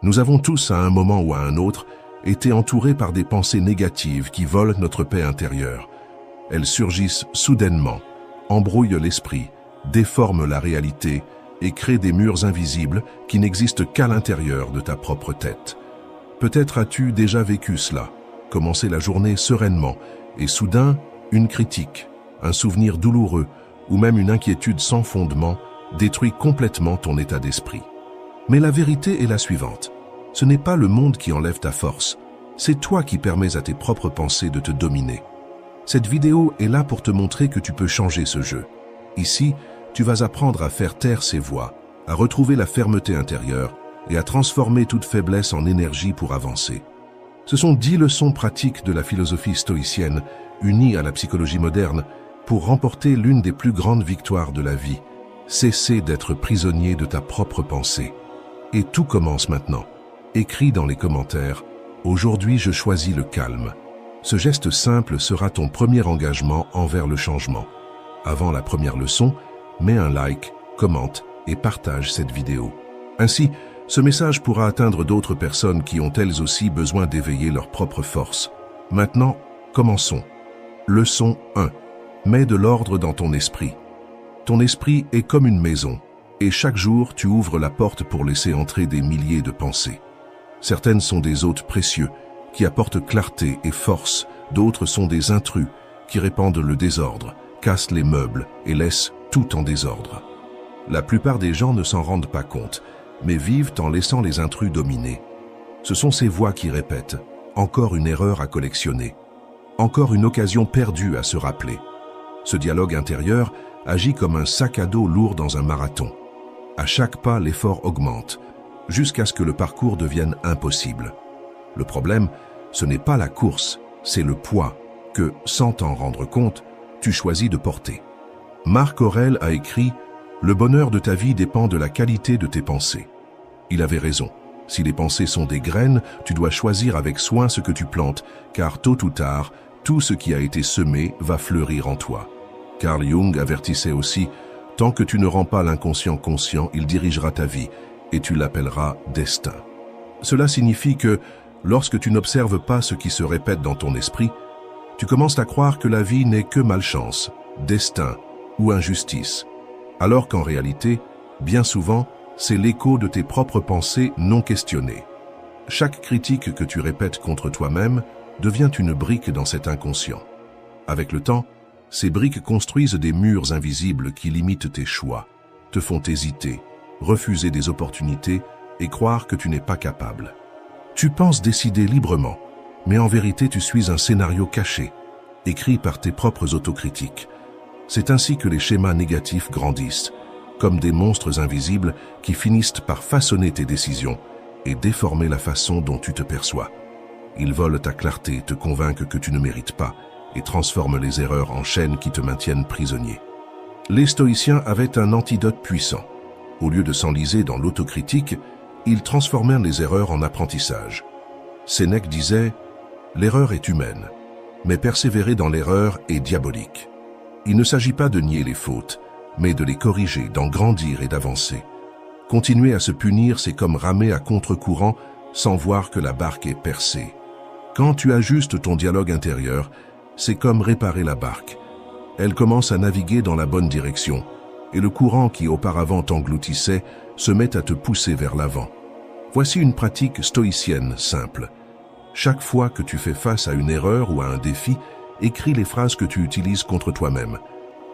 Nous avons tous, à un moment ou à un autre, été entourés par des pensées négatives qui volent notre paix intérieure. Elles surgissent soudainement, embrouillent l'esprit, déforment la réalité et créent des murs invisibles qui n'existent qu'à l'intérieur de ta propre tête. Peut-être as-tu déjà vécu cela, commencer la journée sereinement, et soudain, une critique, un souvenir douloureux ou même une inquiétude sans fondement détruit complètement ton état d'esprit. Mais la vérité est la suivante. Ce n'est pas le monde qui enlève ta force, c'est toi qui permets à tes propres pensées de te dominer. Cette vidéo est là pour te montrer que tu peux changer ce jeu. Ici, tu vas apprendre à faire taire ces voix, à retrouver la fermeté intérieure et à transformer toute faiblesse en énergie pour avancer. Ce sont 10 leçons pratiques de la philosophie stoïcienne, unies à la psychologie moderne, pour remporter l'une des plus grandes victoires de la vie. Cesser d'être prisonnier de ta propre pensée. Et tout commence maintenant. Écris dans les commentaires « Aujourd'hui, je choisis le calme ». Ce geste simple sera ton premier engagement envers le changement. Avant la première leçon, mets un like, commente et partage cette vidéo. Ainsi, ce message pourra atteindre d'autres personnes qui ont elles aussi besoin d'éveiller leur propre force. Maintenant, commençons. Leçon 1. Mets de l'ordre dans ton esprit. Ton esprit est comme une maison, et chaque jour tu ouvres la porte pour laisser entrer des milliers de pensées. Certaines sont des hôtes précieux, qui apportent clarté et force, d'autres sont des intrus, qui répandent le désordre, cassent les meubles et laissent tout en désordre. La plupart des gens ne s'en rendent pas compte, mais vivent en laissant les intrus dominer. Ce sont ces voix qui répètent « encore une erreur à collectionner », encore une occasion perdue à se rappeler. Ce dialogue intérieur agit comme un sac à dos lourd dans un marathon. À chaque pas, l'effort augmente, jusqu'à ce que le parcours devienne impossible. Le problème, ce n'est pas la course, c'est le poids que, sans t'en rendre compte, tu choisis de porter. Marc Aurèle a écrit « Le bonheur de ta vie dépend de la qualité de tes pensées ». Il avait raison. Si les pensées sont des graines, tu dois choisir avec soin ce que tu plantes, car tôt ou tard, tout ce qui a été semé va fleurir en toi. Carl Jung avertissait aussi « Tant que tu ne rends pas l'inconscient conscient, il dirigera ta vie, et tu l'appelleras destin ». Cela signifie que, lorsque tu n'observes pas ce qui se répète dans ton esprit, tu commences à croire que la vie n'est que malchance, destin ou injustice, alors qu'en réalité, bien souvent, c'est l'écho de tes propres pensées non questionnées. Chaque critique que tu répètes contre toi-même devient une brique dans cet inconscient. Avec le temps, ces briques construisent des murs invisibles qui limitent tes choix, te font hésiter, refuser des opportunités et croire que tu n'es pas capable. Tu penses décider librement, mais en vérité tu suis un scénario caché, écrit par tes propres autocritiques. C'est ainsi que les schémas négatifs grandissent, comme des monstres invisibles qui finissent par façonner tes décisions et déformer la façon dont tu te perçois. Ils volent ta clarté, te convainquent que tu ne mérites pas et transforment les erreurs en chaînes qui te maintiennent prisonnier. Les stoïciens avaient un antidote puissant. Au lieu de s'enliser dans l'autocritique, ils transformèrent les erreurs en apprentissage. Sénèque disait « L'erreur est humaine, mais persévérer dans l'erreur est diabolique. Il ne s'agit pas de nier les fautes, mais de les corriger, d'en grandir et d'avancer. Continuer à se punir, c'est comme ramer à contre-courant sans voir que la barque est percée. Quand tu ajustes ton dialogue intérieur, c'est comme réparer la barque. Elle commence à naviguer dans la bonne direction, et le courant qui auparavant t'engloutissait se met à te pousser vers l'avant. Voici une pratique stoïcienne simple. Chaque fois que tu fais face à une erreur ou à un défi, écris les phrases que tu utilises contre toi-même.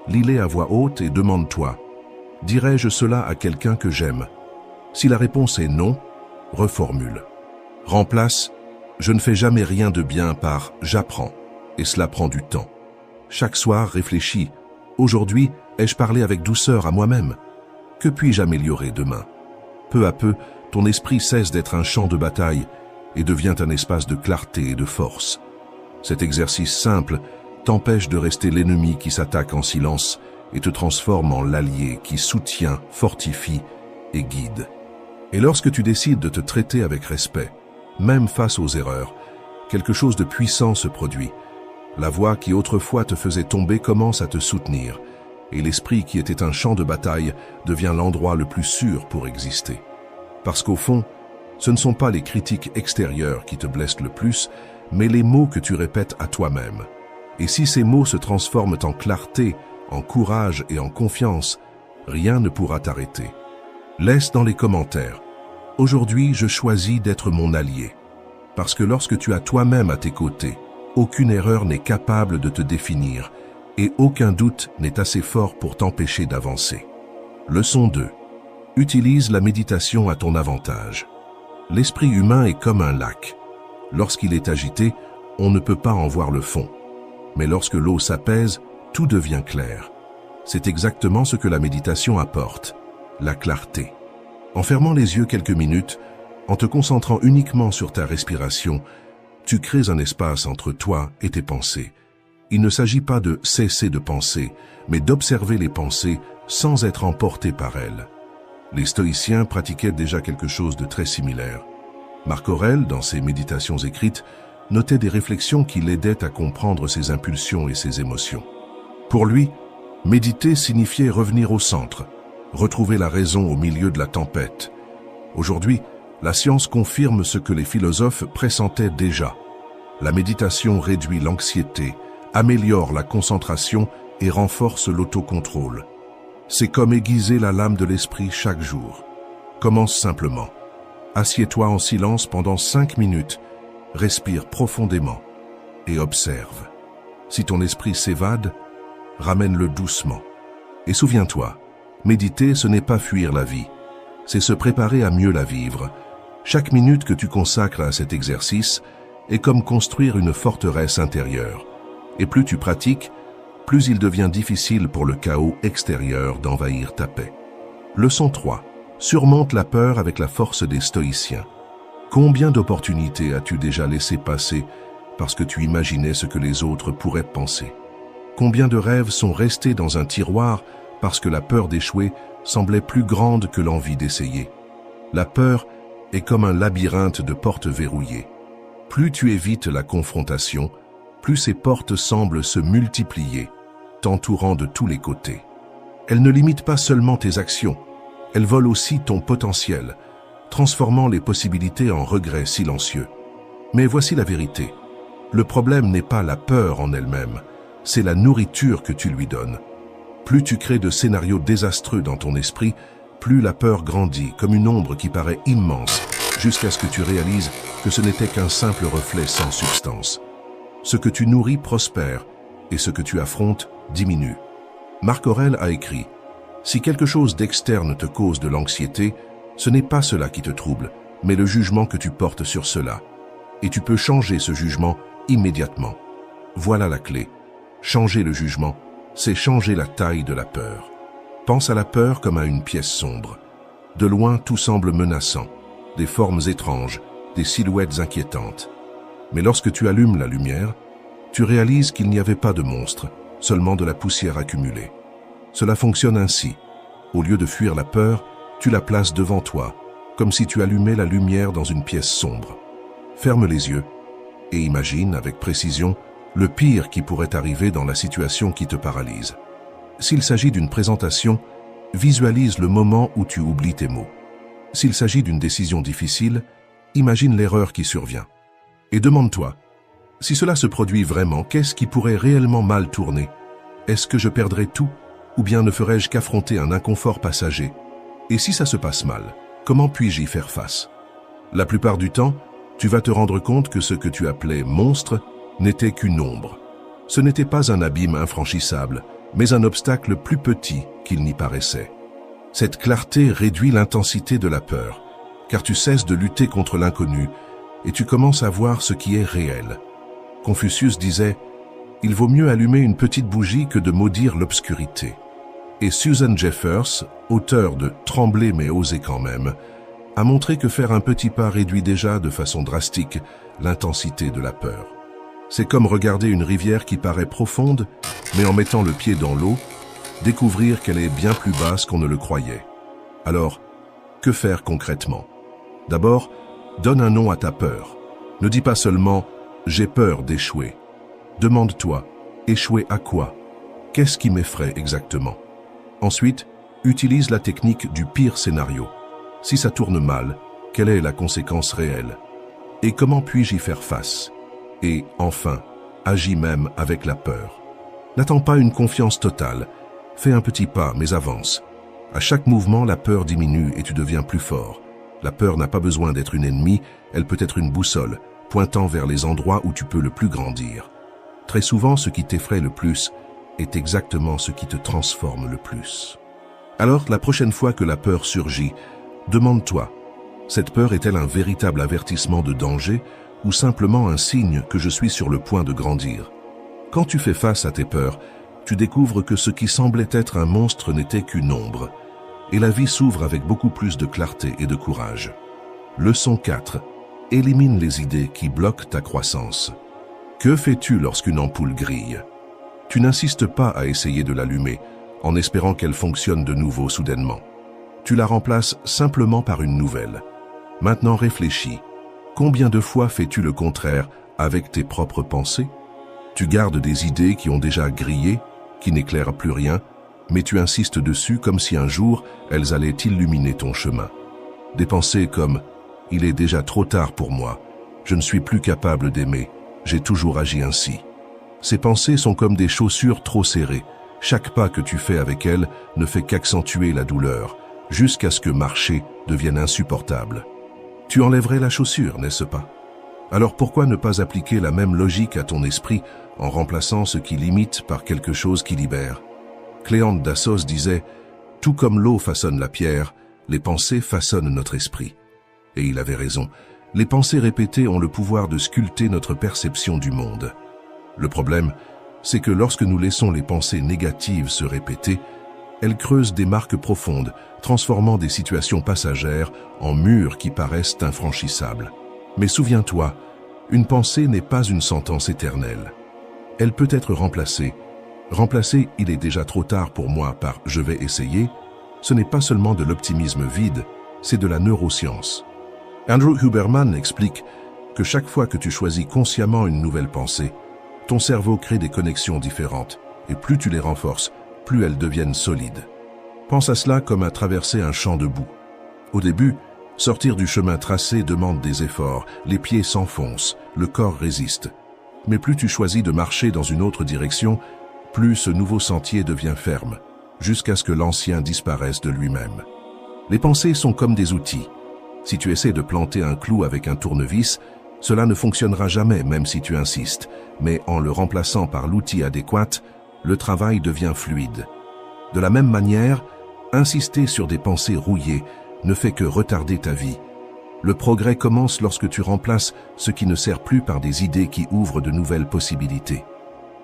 Lis-les à voix haute et demande-toi « Dirais-je cela à quelqu'un que j'aime ?» Si la réponse est non, reformule. Remplace « Je ne fais jamais rien de bien » par « J'apprends » et cela prend du temps. Chaque soir, réfléchis « Aujourd'hui, ai-je parlé avec douceur à moi-même ? Que puis-je améliorer demain ?» Peu à peu, ton esprit cesse d'être un champ de bataille et devient un espace de clarté et de force. Cet exercice simple t'empêche de rester l'ennemi qui s'attaque en silence et te transforme en l'allié qui soutient, fortifie et guide. Et lorsque tu décides de te traiter avec respect, même face aux erreurs, quelque chose de puissant se produit. La voix qui autrefois te faisait tomber commence à te soutenir, et l'esprit qui était un champ de bataille devient l'endroit le plus sûr pour exister. Parce qu'au fond, Ce ne sont pas les critiques extérieures qui te blessent le plus, mais les mots que tu répètes à toi-même. Et si ces mots se transforment en clarté, en courage et en confiance, rien ne pourra t'arrêter. Laisse dans les commentaires. Aujourd'hui, je choisis d'être mon allié. Parce que lorsque tu as toi-même à tes côtés, aucune erreur n'est capable de te définir et aucun doute n'est assez fort pour t'empêcher d'avancer. Leçon 2. Utilise la méditation à ton avantage. L'esprit humain est comme un lac. Lorsqu'il est agité, on ne peut pas en voir le fond. Mais lorsque l'eau s'apaise, tout devient clair. C'est exactement ce que la méditation apporte, la clarté. En fermant les yeux quelques minutes, en te concentrant uniquement sur ta respiration, tu crées un espace entre toi et tes pensées. Il ne s'agit pas de cesser de penser, mais d'observer les pensées sans être emporté par elles. Les stoïciens pratiquaient déjà quelque chose de très similaire. Marc Aurèle, dans ses méditations écrites, notait des réflexions qui l'aidaient à comprendre ses impulsions et ses émotions. Pour lui, méditer signifiait revenir au centre, retrouver la raison au milieu de la tempête. Aujourd'hui, la science confirme ce que les philosophes pressentaient déjà. La méditation réduit l'anxiété, améliore la concentration et renforce l'autocontrôle. C'est comme aiguiser la lame de l'esprit chaque jour. Commence simplement. Assieds-toi en silence pendant 5 minutes, respire profondément et observe. Si ton esprit s'évade, ramène-le doucement. Et souviens-toi, méditer, ce n'est pas fuir la vie, c'est se préparer à mieux la vivre. Chaque minute que tu consacres à cet exercice est comme construire une forteresse intérieure. Et plus tu pratiques, plus il devient difficile pour le chaos extérieur d'envahir ta paix. Leçon 3. Surmonte la peur avec la force des stoïciens. Combien d'opportunités as-tu déjà laissé passer parce que tu imaginais ce que les autres pourraient penser? Combien de rêves sont restés dans un tiroir parce que la peur d'échouer semblait plus grande que l'envie d'essayer? La peur est comme un labyrinthe de portes verrouillées. Plus tu évites la confrontation, plus ces portes semblent se multiplier, t'entourant de tous les côtés. Elles ne limitent pas seulement tes actions, elles volent aussi ton potentiel, transformant les possibilités en regrets silencieux. Mais voici la vérité. Le problème n'est pas la peur en elle-même, c'est la nourriture que tu lui donnes. Plus tu crées de scénarios désastreux dans ton esprit, plus la peur grandit comme une ombre qui paraît immense, jusqu'à ce que tu réalises que ce n'était qu'un simple reflet sans substance. Ce que tu nourris prospère, et ce que tu affrontes diminue. Marc Aurèle a écrit « Si quelque chose d'externe te cause de l'anxiété, ce n'est pas cela qui te trouble, mais le jugement que tu portes sur cela. Et tu peux changer ce jugement immédiatement. » Voilà la clé. Changer le jugement, c'est changer la taille de la peur. Pense à la peur comme à une pièce sombre. De loin, tout semble menaçant. Des formes étranges, des silhouettes inquiétantes. Mais lorsque tu allumes la lumière, tu réalises qu'il n'y avait pas de monstre, seulement de la poussière accumulée. Cela fonctionne ainsi. Au lieu de fuir la peur, tu la places devant toi, comme si tu allumais la lumière dans une pièce sombre. Ferme les yeux et imagine avec précision le pire qui pourrait arriver dans la situation qui te paralyse. S'il s'agit d'une présentation, visualise le moment où tu oublies tes mots. S'il s'agit d'une décision difficile, imagine l'erreur qui survient. Et demande-toi, si cela se produit vraiment, qu'est-ce qui pourrait réellement mal tourner? Est-ce que je perdrai tout, ou bien ne ferai-je qu'affronter un inconfort passager? Et si ça se passe mal, comment puis-je y faire face? La plupart du temps, tu vas te rendre compte que ce que tu appelais monstre n'était qu'une ombre. Ce n'était pas un abîme infranchissable, mais un obstacle plus petit qu'il n'y paraissait. Cette clarté réduit l'intensité de la peur, car tu cesses de lutter contre l'inconnu et tu commences à voir ce qui est réel. Confucius disait « Il vaut mieux allumer une petite bougie que de maudire l'obscurité ». Et Susan Jeffers, auteure de « Trembler mais oser quand même », a montré que faire un petit pas réduit déjà de façon drastique l'intensité de la peur. C'est comme regarder une rivière qui paraît profonde, mais en mettant le pied dans l'eau, découvrir qu'elle est bien plus basse qu'on ne le croyait. Alors, que faire concrètement? D'abord, donne un nom à ta peur. Ne dis pas seulement « j'ai peur d'échouer ». Demande-toi « échouer à quoi? Qu'est-ce qui m'effraie exactement ?» Ensuite, utilise la technique du pire scénario. Si ça tourne mal, Quelle est la conséquence réelle? Et comment puis-je y faire face? Et, enfin, agis même avec la peur. N'attends pas une confiance totale. Fais un petit pas, mais avance. À chaque mouvement, la peur diminue et tu deviens plus fort. La peur n'a pas besoin d'être une ennemie, elle peut être une boussole, pointant vers les endroits où tu peux le plus grandir. Très souvent, ce qui t'effraie le plus est exactement ce qui te transforme le plus. Alors, la prochaine fois que la peur surgit, demande-toi, cette peur est-elle un véritable avertissement de danger ou simplement un signe que je suis sur le point de grandir? Quand tu fais face à tes peurs, tu découvres que ce qui semblait être un monstre n'était qu'une ombre, et la vie s'ouvre avec beaucoup plus de clarté et de courage. Leçon 4. Élimine les idées qui bloquent ta croissance. Que fais-tu lorsqu'une ampoule grille? Tu n'insistes pas à essayer de l'allumer, en espérant qu'elle fonctionne de nouveau soudainement. Tu la remplaces simplement par une nouvelle. Maintenant réfléchis. Combien de fois fais-tu le contraire avec tes propres pensées? Tu gardes des idées qui ont déjà grillé, qui n'éclairent plus rien, mais tu insistes dessus comme si un jour elles allaient illuminer ton chemin. Des pensées comme « il est déjà trop tard pour moi, je ne suis plus capable d'aimer, j'ai toujours agi ainsi ». Ces pensées sont comme des chaussures trop serrées. Chaque pas que tu fais avec elles ne fait qu'accentuer la douleur, jusqu'à ce que marcher devienne insupportable. Tu enlèverais la chaussure, n'est-ce pas? Alors pourquoi ne pas appliquer la même logique à ton esprit en remplaçant ce qui limite par quelque chose qui libère? Cléante d'Assos disait « Tout comme l'eau façonne la pierre, les pensées façonnent notre esprit ». Et il avait raison, les pensées répétées ont le pouvoir de sculpter notre perception du monde. Le problème, c'est que lorsque nous laissons les pensées négatives se répéter, elles creusent des marques profondes, transformant des situations passagères en murs qui paraissent infranchissables. Mais souviens-toi, une pensée n'est pas une sentence éternelle. Elle peut être remplacée. Remplacer « il est déjà trop tard pour moi » par « je vais essayer », ce n'est pas seulement de l'optimisme vide, c'est de la neuroscience. Andrew Huberman explique que chaque fois que tu choisis consciemment une nouvelle pensée, ton cerveau crée des connexions différentes, et plus tu les renforces, plus elles deviennent solides. Pense à cela comme à traverser un champ de boue. Au début, sortir du chemin tracé demande des efforts, les pieds s'enfoncent, le corps résiste. Mais plus tu choisis de marcher dans une autre direction, plus ce nouveau sentier devient ferme, jusqu'à ce que l'ancien disparaisse de lui-même. Les pensées sont comme des outils. Si tu essaies de planter un clou avec un tournevis, cela ne fonctionnera jamais même si tu insistes, mais en le remplaçant par l'outil adéquat, le travail devient fluide. De la même manière, insister sur des pensées rouillées ne fait que retarder ta vie. Le progrès commence lorsque tu remplaces ce qui ne sert plus par des idées qui ouvrent de nouvelles possibilités.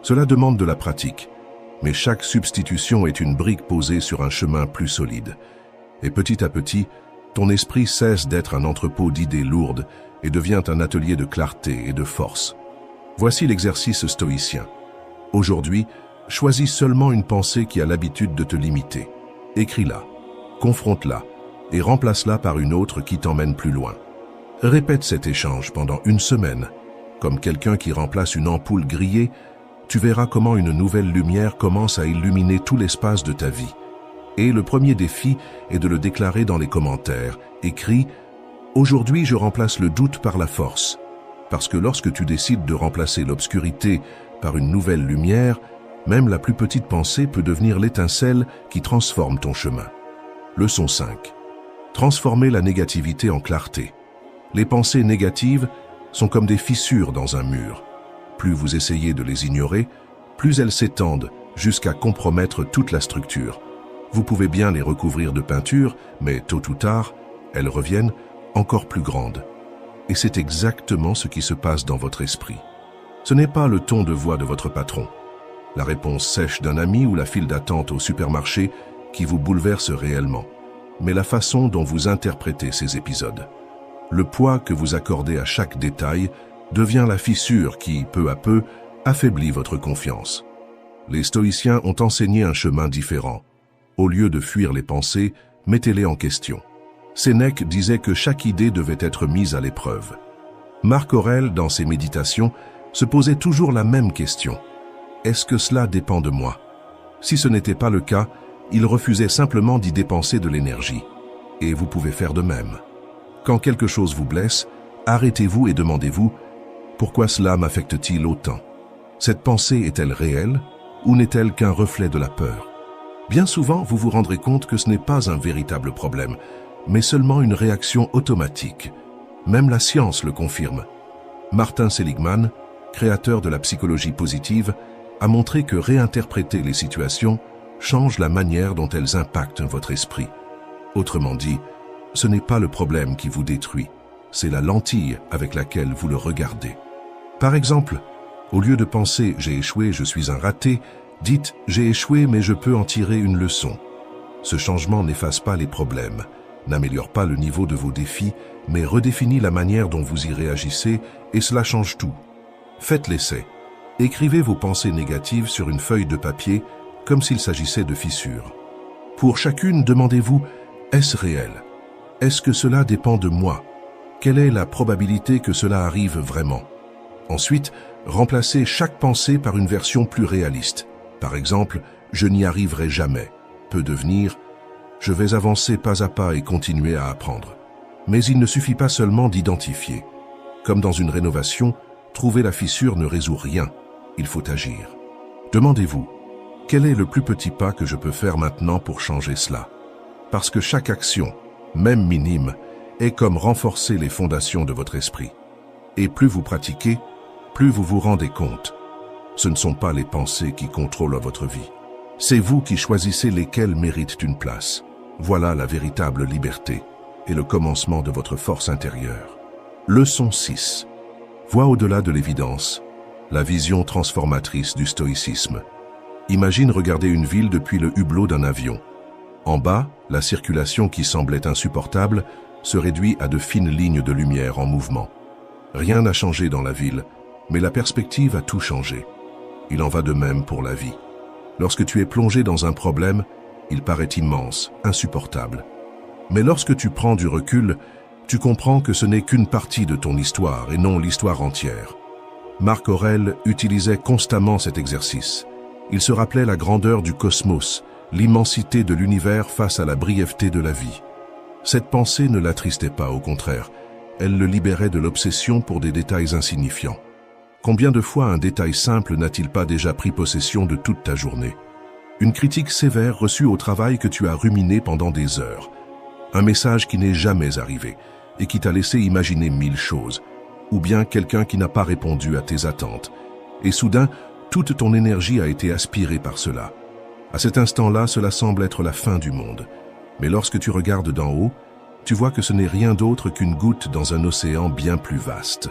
Cela demande de la pratique, mais chaque substitution est une brique posée sur un chemin plus solide. Et petit à petit, ton esprit cesse d'être un entrepôt d'idées lourdes et devient un atelier de clarté et de force. Voici l'exercice stoïcien. Aujourd'hui, choisis seulement une pensée qui a l'habitude de te limiter. Écris-la, confronte-la et remplace-la par une autre qui t'emmène plus loin. Répète cet échange pendant une semaine. Comme quelqu'un qui remplace une ampoule grillée, tu verras comment une nouvelle lumière commence à illuminer tout l'espace de ta vie. Et le premier défi est de le déclarer dans les commentaires. Écris « Aujourd'hui, je remplace le doute par la force ». Parce que lorsque tu décides de remplacer l'obscurité par une nouvelle lumière, même la plus petite pensée peut devenir l'étincelle qui transforme ton chemin. Leçon 5. Transformer la négativité en clarté. Les pensées négatives sont comme des fissures dans un mur. Plus vous essayez de les ignorer, plus elles s'étendent jusqu'à compromettre toute la structure. Vous pouvez bien les recouvrir de peinture, mais tôt ou tard, elles reviennent encore plus grandes. Et c'est exactement ce qui se passe dans votre esprit. Ce n'est pas le ton de voix de votre patron, la réponse sèche d'un ami ou la file d'attente au supermarché qui vous bouleverse réellement, mais la façon dont vous interprétez ces épisodes. Le poids que vous accordez à chaque détail devient la fissure qui, peu à peu, affaiblit votre confiance. Les stoïciens ont enseigné un chemin différent. Au lieu de fuir les pensées, mettez-les en question. Sénèque disait que chaque idée devait être mise à l'épreuve. Marc Aurèle, dans ses méditations, se posait toujours la même question. Est-ce que cela dépend de moi? Si ce n'était pas le cas, il refusait simplement d'y dépenser de l'énergie. Et vous pouvez faire de même. Quand quelque chose vous blesse, arrêtez-vous et demandez-vous « Pourquoi cela m'affecte-t-il autant ?» Cette pensée est-elle réelle ou n'est-elle qu'un reflet de la peur? Bien souvent, vous vous rendrez compte que ce n'est pas un véritable problème, mais seulement une réaction automatique. Même la science le confirme. Martin Seligman, créateur de la psychologie positive, a montré que réinterpréter les situations change la manière dont elles impactent votre esprit. Autrement dit, ce n'est pas le problème qui vous détruit, c'est la lentille avec laquelle vous le regardez. Par exemple, au lieu de penser « j'ai échoué, je suis un raté », dites « j'ai échoué mais je peux en tirer une leçon ». Ce changement n'efface pas les problèmes, n'améliore pas le niveau de vos défis, mais redéfinit la manière dont vous y réagissez et cela change tout. Faites l'essai. Écrivez vos pensées négatives sur une feuille de papier comme s'il s'agissait de fissures. Pour chacune, demandez-vous « est-ce réel ? Est-ce que cela dépend de moi ? Quelle est la probabilité que cela arrive vraiment ?» Ensuite, remplacez chaque pensée par une version plus réaliste. Par exemple, « je n'y arriverai jamais » peut devenir « je vais avancer pas à pas et continuer à apprendre ». Mais il ne suffit pas seulement d'identifier. Comme dans une rénovation, trouver la fissure ne résout rien. Il faut agir. Demandez-vous, quel est le plus petit pas que je peux faire maintenant pour changer cela? Parce que chaque action, même minime, est comme renforcer les fondations de votre esprit. Et plus vous pratiquez, plus vous vous rendez compte. Ce ne sont pas les pensées qui contrôlent votre vie. C'est vous qui choisissez lesquelles méritent une place. Voilà la véritable liberté et le commencement de votre force intérieure. Leçon 6. Vois au-delà de l'évidence. La vision transformatrice du stoïcisme. Imagine regarder une ville depuis le hublot d'un avion. En bas, la circulation qui semblait insupportable se réduit à de fines lignes de lumière en mouvement. Rien n'a changé dans la ville, mais la perspective a tout changé. Il en va de même pour la vie. Lorsque tu es plongé dans un problème, il paraît immense, insupportable. Mais lorsque tu prends du recul, tu comprends que ce n'est qu'une partie de ton histoire et non l'histoire entière. Marc Aurèle utilisait constamment cet exercice. Il se rappelait la grandeur du cosmos, l'immensité de l'univers face à la brièveté de la vie. Cette pensée ne l'attristait pas, au contraire. Elle le libérait de l'obsession pour des détails insignifiants. Combien de fois un détail simple n'a-t-il pas déjà pris possession de toute ta journée? Une critique sévère reçue au travail que tu as ruminé pendant des heures. Un message qui n'est jamais arrivé et qui t'a laissé imaginer 1000 choses. Ou bien quelqu'un qui n'a pas répondu à tes attentes. Et soudain, toute ton énergie a été aspirée par cela. À cet instant-là, cela semble être la fin du monde. Mais lorsque tu regardes d'en haut, tu vois que ce n'est rien d'autre qu'une goutte dans un océan bien plus vaste.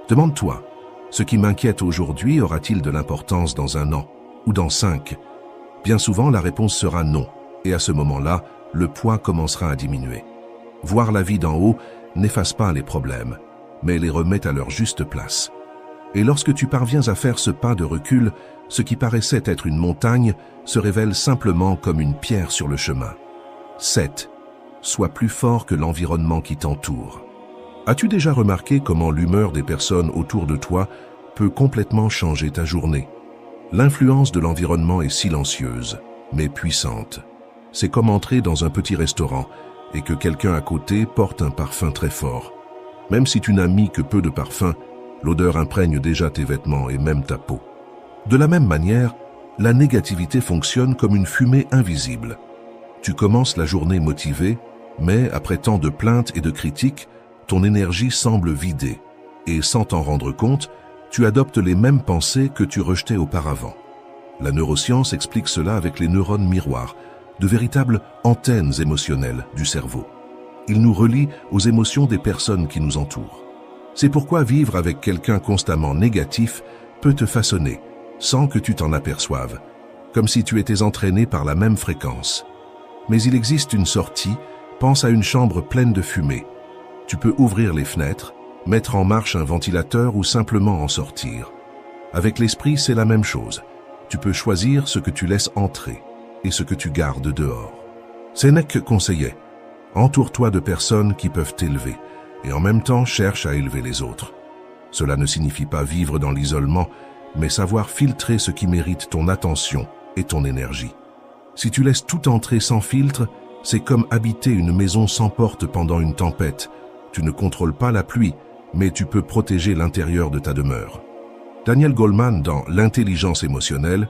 Demande-toi, ce qui m'inquiète aujourd'hui aura-t-il de l'importance dans 1 an ou dans 5? Bien souvent, la réponse sera non. Et à ce moment-là, le poids commencera à diminuer. Voir la vie d'en haut n'efface pas les problèmes, mais les remet à leur juste place. Et lorsque tu parviens à faire ce pas de recul, ce qui paraissait être une montagne se révèle simplement comme une pierre sur le chemin. 7. Sois plus fort que l'environnement qui t'entoure. As-tu déjà remarqué comment l'humeur des personnes autour de toi peut complètement changer ta journée? L'influence de l'environnement est silencieuse, mais puissante. C'est comme entrer dans un petit restaurant et que quelqu'un à côté porte un parfum très fort. Même si tu n'as mis que peu de parfum, l'odeur imprègne déjà tes vêtements et même ta peau. De la même manière, la négativité fonctionne comme une fumée invisible. Tu commences la journée motivé, mais après tant de plaintes et de critiques, ton énergie semble vidée. Et sans t'en rendre compte, tu adoptes les mêmes pensées que tu rejetais auparavant. La neuroscience explique cela avec les neurones miroirs, de véritables antennes émotionnelles du cerveau. Ils nous relient aux émotions des personnes qui nous entourent. C'est pourquoi vivre avec quelqu'un constamment négatif peut te façonner, sans que tu t'en aperçoives, comme si tu étais entraîné par la même fréquence. Mais il existe une sortie, pense à une chambre pleine de fumée. Tu peux ouvrir les fenêtres, mettre en marche un ventilateur ou simplement en sortir. Avec l'esprit, c'est la même chose. Tu peux choisir ce que tu laisses entrer et ce que tu gardes dehors. Sénèque conseillait, entoure-toi de personnes qui peuvent t'élever et en même temps cherche à élever les autres. Cela ne signifie pas vivre dans l'isolement, mais savoir filtrer ce qui mérite ton attention et ton énergie. Si tu laisses tout entrer sans filtre, c'est comme habiter une maison sans porte pendant une tempête, Tu ne contrôles pas la pluie, mais tu peux protéger l'intérieur de ta demeure. Daniel Goleman, dans L'intelligence émotionnelle,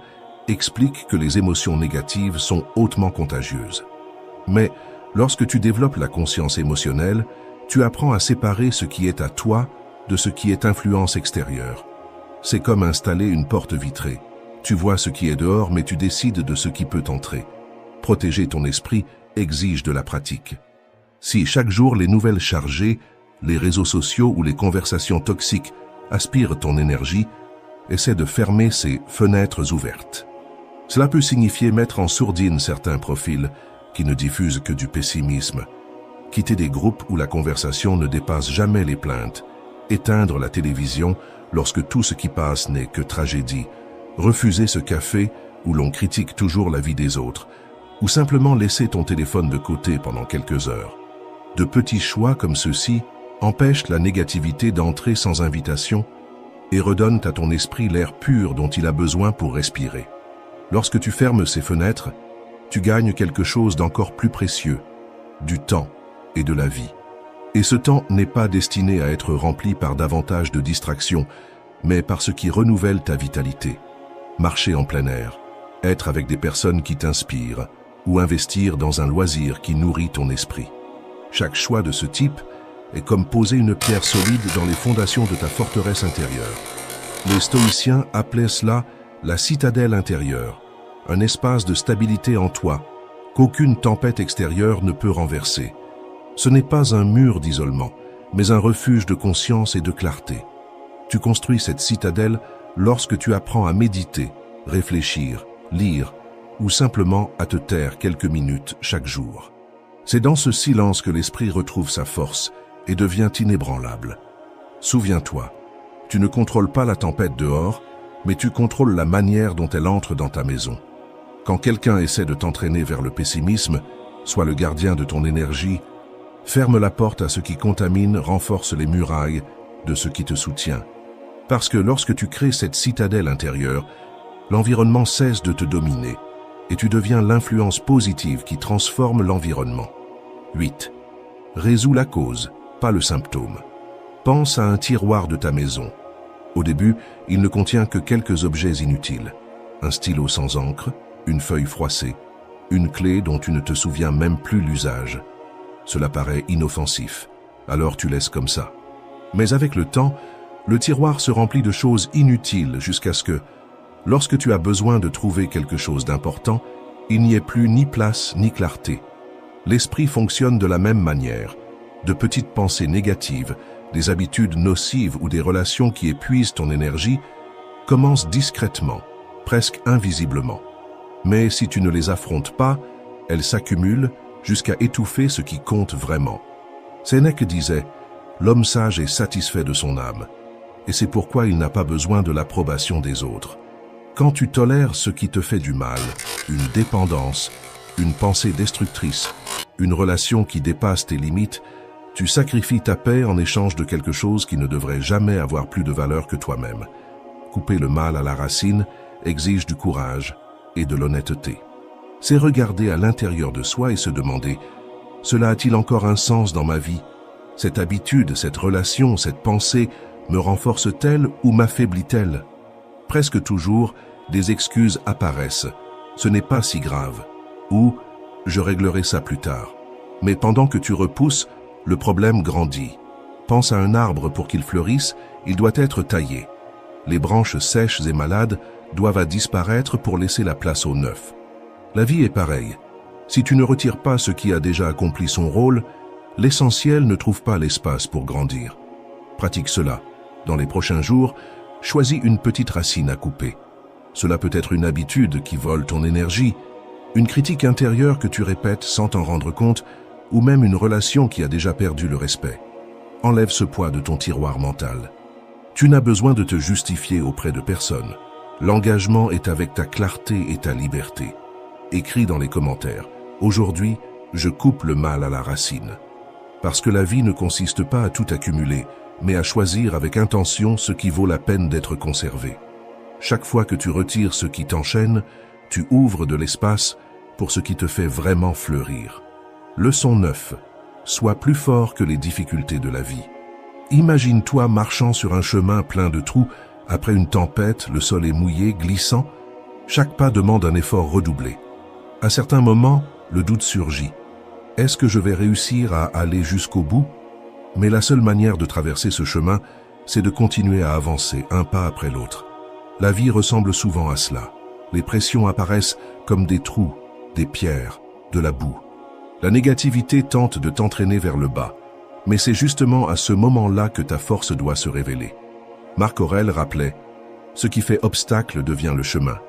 explique que les émotions négatives sont hautement contagieuses. Mais lorsque tu développes la conscience émotionnelle, tu apprends à séparer ce qui est à toi de ce qui est influence extérieure. C'est comme installer une porte vitrée. Tu vois ce qui est dehors, mais tu décides de ce qui peut entrer. Protéger ton esprit exige de la pratique. Si chaque jour les nouvelles chargées, les réseaux sociaux ou les conversations toxiques aspirent ton énergie, essaie de fermer ces fenêtres ouvertes. Cela peut signifier mettre en sourdine certains profils qui ne diffusent que du pessimisme, quitter des groupes où la conversation ne dépasse jamais les plaintes, éteindre la télévision lorsque tout ce qui passe n'est que tragédie, refuser ce café où l'on critique toujours la vie des autres, ou simplement laisser ton téléphone de côté pendant quelques heures. De petits choix comme ceux-ci empêchent la négativité d'entrer sans invitation et redonnent à ton esprit l'air pur dont il a besoin pour respirer. Lorsque tu fermes ces fenêtres, tu gagnes quelque chose d'encore plus précieux, du temps et de la vie. Et ce temps n'est pas destiné à être rempli par davantage de distractions, mais par ce qui renouvelle ta vitalité. Marcher en plein air, être avec des personnes qui t'inspirent, ou investir dans un loisir qui nourrit ton esprit. Chaque choix de ce type est comme poser une pierre solide dans les fondations de ta forteresse intérieure. Les stoïciens appelaient cela la citadelle intérieure, un espace de stabilité en toi, qu'aucune tempête extérieure ne peut renverser. Ce n'est pas un mur d'isolement, mais un refuge de conscience et de clarté. Tu construis cette citadelle lorsque tu apprends à méditer, réfléchir, lire, ou simplement à te taire quelques minutes chaque jour. C'est dans ce silence que l'esprit retrouve sa force et devient inébranlable. Souviens-toi, tu ne contrôles pas la tempête dehors, mais tu contrôles la manière dont elle entre dans ta maison. Quand quelqu'un essaie de t'entraîner vers le pessimisme, sois le gardien de ton énergie, ferme la porte à ce qui contamine, renforce les murailles de ce qui te soutient. Parce que lorsque tu crées cette citadelle intérieure, l'environnement cesse de te dominer et tu deviens l'influence positive qui transforme l'environnement. 8. Résous la cause, pas le symptôme. Pense à un tiroir de ta maison. Au début, il ne contient que quelques objets inutiles. Un stylo sans encre, une feuille froissée, une clé dont tu ne te souviens même plus l'usage. Cela paraît inoffensif, alors tu laisses comme ça. Mais avec le temps, le tiroir se remplit de choses inutiles jusqu'à ce que, lorsque tu as besoin de trouver quelque chose d'important, il n'y ait plus ni place ni clarté. L'esprit fonctionne de la même manière. De petites pensées négatives, des habitudes nocives ou des relations qui épuisent ton énergie commencent discrètement, presque invisiblement. Mais si tu ne les affrontes pas, elles s'accumulent jusqu'à étouffer ce qui compte vraiment. Sénèque disait « L'homme sage est satisfait de son âme », et c'est pourquoi il n'a pas besoin de l'approbation des autres. Quand tu tolères ce qui te fait du mal, une dépendance, une pensée destructrice, une relation qui dépasse tes limites, tu sacrifies ta paix en échange de quelque chose qui ne devrait jamais avoir plus de valeur que toi-même. Couper le mal à la racine exige du courage et de l'honnêteté. C'est regarder à l'intérieur de soi et se demander « Cela a-t-il encore un sens dans ma vie ? Cette habitude, cette relation, cette pensée me renforce-t-elle ou m'affaiblit-elle » Presque toujours, des excuses apparaissent. « Ce n'est pas si grave » ou « Je réglerai ça plus tard ». Mais pendant que tu repousses, le problème grandit. Pense à un arbre pour qu'il fleurisse, il doit être taillé. Les branches sèches et malades doivent disparaître pour laisser la place au neuf. La vie est pareille. Si tu ne retires pas ce qui a déjà accompli son rôle, l'essentiel ne trouve pas l'espace pour grandir. Pratique cela. Dans les prochains jours, choisis une petite racine à couper. Cela peut être une habitude qui vole ton énergie, une critique intérieure que tu répètes sans t'en rendre compte, ou même une relation qui a déjà perdu le respect. Enlève ce poids de ton tiroir mental. Tu n'as besoin de te justifier auprès de personne. L'engagement est avec ta clarté et ta liberté. Écris dans les commentaires « Aujourd'hui, je coupe le mal à la racine ». Parce que la vie ne consiste pas à tout accumuler, mais à choisir avec intention ce qui vaut la peine d'être conservé. Chaque fois que tu retires ce qui t'enchaîne, tu ouvres de l'espace pour ce qui te fait vraiment fleurir. Leçon 9. Sois plus fort que les difficultés de la vie. Imagine-toi marchant sur un chemin plein de trous, après une tempête, le sol est mouillé, glissant. Chaque pas demande un effort redoublé. À certains moments, le doute surgit. Est-ce que je vais réussir à aller jusqu'au bout? Mais la seule manière de traverser ce chemin, c'est de continuer à avancer un pas après l'autre. La vie ressemble souvent à cela. Les pressions apparaissent comme des trous, des pierres, de la boue. La négativité tente de t'entraîner vers le bas. Mais c'est justement à ce moment-là que ta force doit se révéler. Marc Aurèle rappelait « Ce qui fait obstacle devient le chemin ».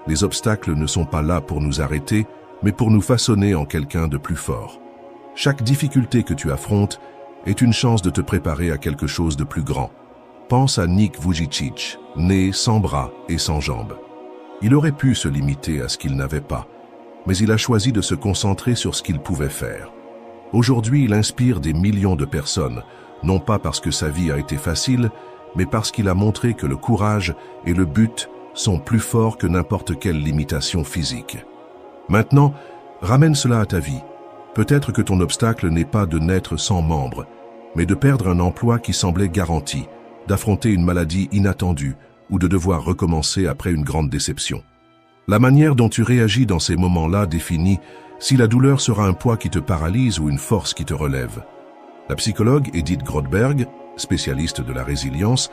Les obstacles ne sont pas là pour nous arrêter, mais pour nous façonner en quelqu'un de plus fort. Chaque difficulté que tu affrontes est une chance de te préparer à quelque chose de plus grand. Pense à Nik Vujicic, né sans bras et sans jambes. Il aurait pu se limiter à ce qu'il n'avait pas, mais il a choisi de se concentrer sur ce qu'il pouvait faire. Aujourd'hui, il inspire des millions de personnes, non pas parce que sa vie a été facile, mais parce qu'il a montré que le courage et le but sont plus forts que n'importe quelle limitation physique. Maintenant, ramène cela à ta vie. Peut-être que ton obstacle n'est pas de naître sans membres, mais de perdre un emploi qui semblait garanti, d'affronter une maladie inattendue ou de devoir recommencer après une grande déception. La manière dont tu réagis dans ces moments-là définit si la douleur sera un poids qui te paralyse ou une force qui te relève. La psychologue Edith Grothberg, spécialiste de la résilience,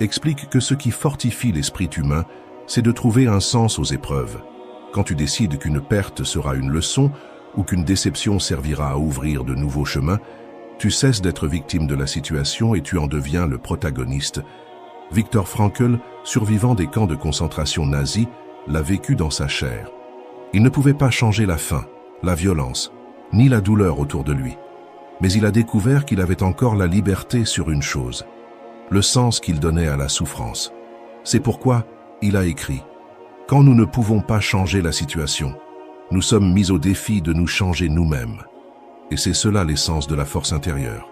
explique que ce qui fortifie l'esprit humain, c'est de trouver un sens aux épreuves. Quand tu décides qu'une perte sera une leçon ou qu'une déception servira à ouvrir de nouveaux chemins, tu cesses d'être victime de la situation et tu en deviens le protagoniste. Viktor Frankl, survivant des camps de concentration nazis, l'a vécu dans sa chair. Il ne pouvait pas changer la faim, la violence, ni la douleur autour de lui. Mais il a découvert qu'il avait encore la liberté sur une chose, le sens qu'il donnait à la souffrance. C'est pourquoi il a écrit « Quand nous ne pouvons pas changer la situation, nous sommes mis au défi de nous changer nous-mêmes. » Et c'est cela l'essence de la force intérieure.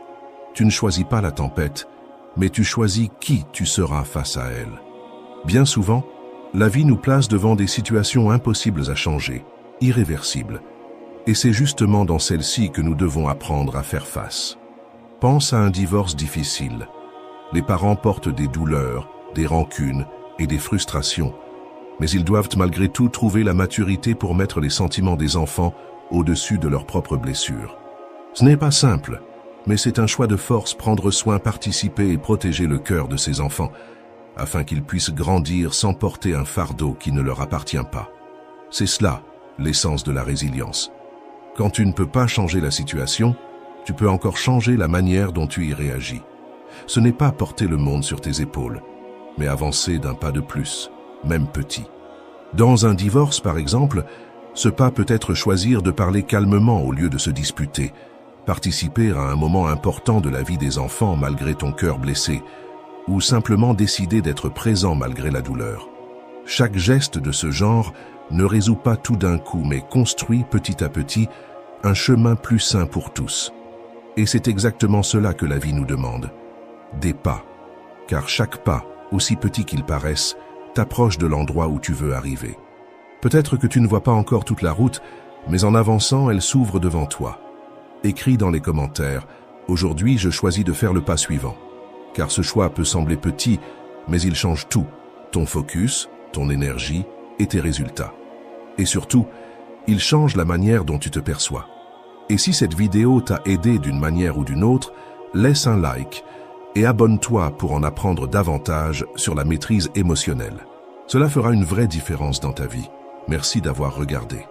Tu ne choisis pas la tempête, mais tu choisis qui tu seras face à elle. Bien souvent, la vie nous place devant des situations impossibles à changer, irréversibles. Et c'est justement dans celle-ci que nous devons apprendre à faire face. Pense à un divorce difficile. Les parents portent des douleurs, des rancunes et des frustrations, mais ils doivent malgré tout trouver la maturité pour mettre les sentiments des enfants au-dessus de leurs propres blessures. Ce n'est pas simple, mais c'est un choix de force, prendre soin, participer et protéger le cœur de ces enfants, afin qu'ils puissent grandir sans porter un fardeau qui ne leur appartient pas. C'est cela, l'essence de la résilience. Quand tu ne peux pas changer la situation, tu peux encore changer la manière dont tu y réagis. Ce n'est pas porter le monde sur tes épaules, mais avancer d'un pas de plus, même petit. Dans un divorce, par exemple, ce pas peut être choisir de parler calmement au lieu de se disputer, participer à un moment important de la vie des enfants malgré ton cœur blessé, ou simplement décider d'être présent malgré la douleur. Chaque geste de ce genre ne résout pas tout d'un coup, mais construit petit à petit un chemin plus sain pour tous. Et c'est exactement cela que la vie nous demande. Des pas, car chaque pas, aussi petit qu'il paraisse, t'approche de l'endroit où tu veux arriver. Peut-être que tu ne vois pas encore toute la route, mais en avançant, elle s'ouvre devant toi. Écris dans les commentaires « Aujourd'hui, je choisis de faire le pas suivant ». Car ce choix peut sembler petit, mais il change tout, ton focus, ton énergie et tes résultats. Et surtout, il change la manière dont tu te perçois. Et si cette vidéo t'a aidé d'une manière ou d'une autre, laisse un like et abonne-toi pour en apprendre davantage sur la maîtrise émotionnelle. Cela fera une vraie différence dans ta vie. Merci d'avoir regardé.